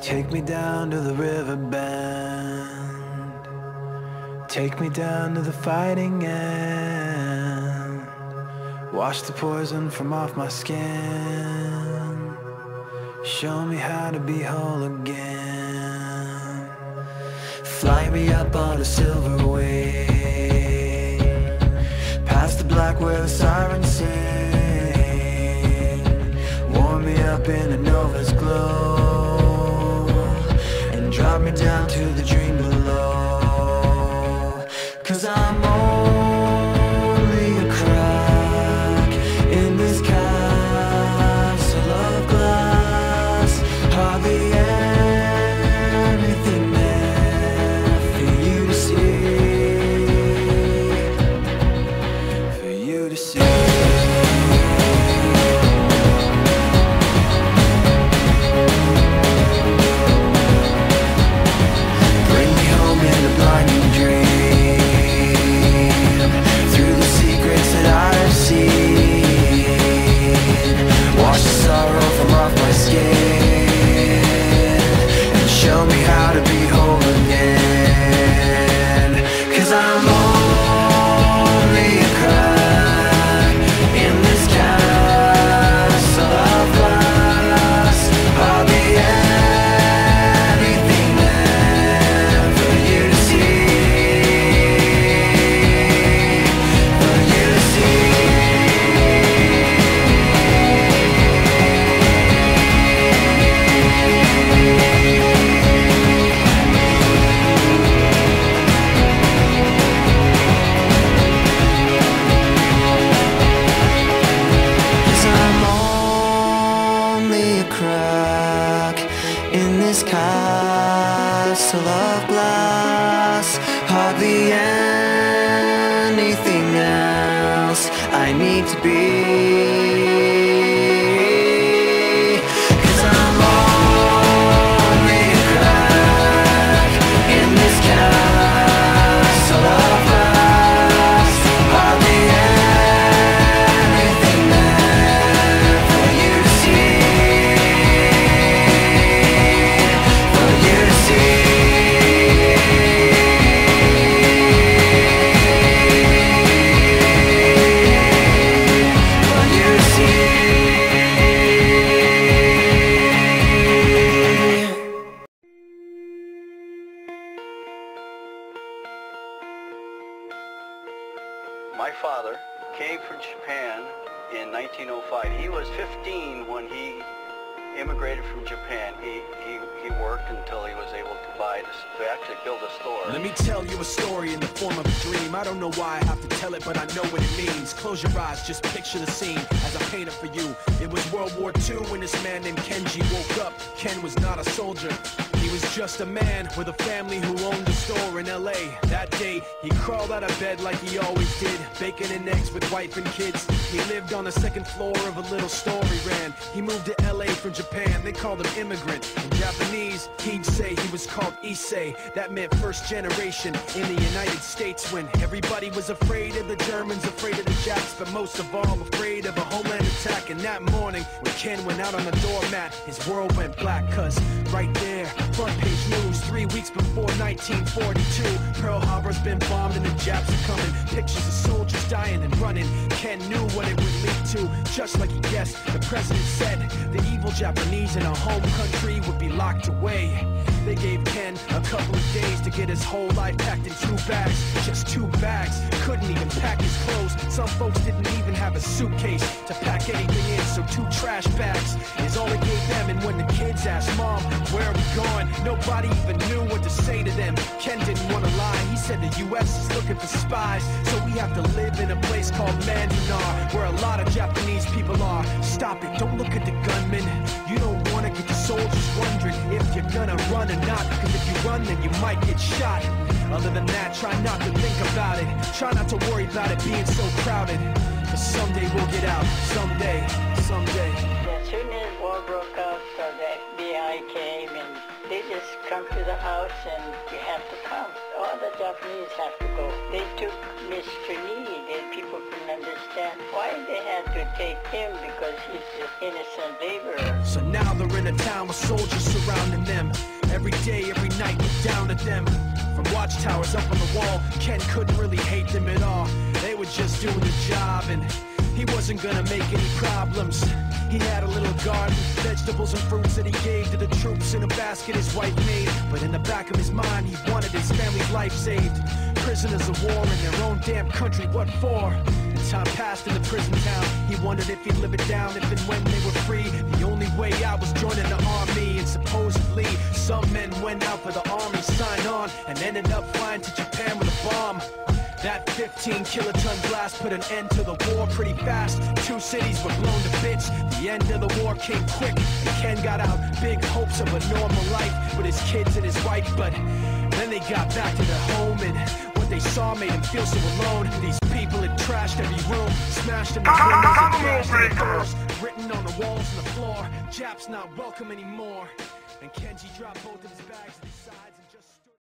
Take me down to the river bend. Take me down to the fighting end. Wash the poison from off my skin. Show me how to be whole again. Fly me up on a silver wing, past the black where the sirens sing. Warm me up in a nova's glow, and drop me down to the dream below. 'Cause I'm only a crack in this castle of glass. Hardly anything there for you to see, for you to see. Castle of glass, hardly anything else I need to be. 'Cause I'm only a crack in this castle of glass, hardly anything there for you to see. My father came from Japan in 1905. He was 15 when he immigrated from Japan. He worked until he was able to actually build a store. Let me tell you a story in the form of a dream. I don't know why I have to tell it, but I know what it means. Close your eyes, just picture the scene as I paint it for you. It was World War II when this man named Kenji woke up. Ken was not a soldier. He was just a man with a family who owned a store in LA. That day, he crawled out of bed like he always did, bacon and eggs with wife and kids. He lived on the second floor of a little store he ran. He moved to LA from Japan. They called him immigrant. In Japanese, he'd say he was called Issei. That meant first generation in the United States, when everybody was afraid of the Germans, afraid of the Japs, but most of all afraid of a homeland attack. And that morning, when Ken went out on the doormat, his world went black, 'cause right there, front page news, 3 weeks before 1942, Pearl Harbor's been bombed and the Japs are coming. Pictures of soldiers dying and running. Ken knew what it would lead to, just like he guessed. The president said the evil Japanese in our home country would be locked away. They gave Ken a couple of days to get his whole life packed in 2 bags. Just 2 bags, couldn't even pack his clothes. Some folks didn't even have a suitcase to pack anything in, so 2 trash bags is all they gave them. And when the kids asked, "Mom, where are we going?" nobody even knew what to say to them. Ken didn't want to lie. He said the US is looking for spies, so we have to live in a place called Manzanar, where a lot of Japanese people are. Stop it, don't look at the gunmen. You don't want to get the soldiers wondering if you're gonna run or not, 'cause if you run then you might get shot. Other than that, try not to think about it. Try not to worry about it being so crowded, 'cause someday we'll get out. Someday. As soon as war broke out, the FBI came and they just come to the house and you have to come. all the Japanese have to go. They took Mr. Need, and people couldn't understand why they had to take him because he's an innocent laborer. So now they're in a town with soldiers surrounding them. Every day, every night, look down at them. From watchtowers up on the wall, Ken couldn't really hate them at all. They were just doing the job, and he wasn't gonna make any problems. He had a little garden, vegetables and fruits that he gave to the troops in a basket his wife made. But in the back of his mind, he wanted his family's life saved. Prisoners of war in their own damn country, what for? And time passed in the prison town. He wondered if he'd live it down if and when they were free. The only way out was joining the army. And supposedly, some men went out for the army, signed on, and ended up flying to Japan with a bomb. That 15-kiloton blast put an end to the war pretty fast. 2 cities were blown to bits. The end of the war came quick, and Ken got out. Big hopes of a normal life with his kids and his wife. But then they got back to their home, and what they saw made him feel so alone. These people had trashed every room, smashed in the windows and crashed in the doors. Written on the walls and the floor, Japs not welcome anymore. And Kenji dropped both of his bags to the sides.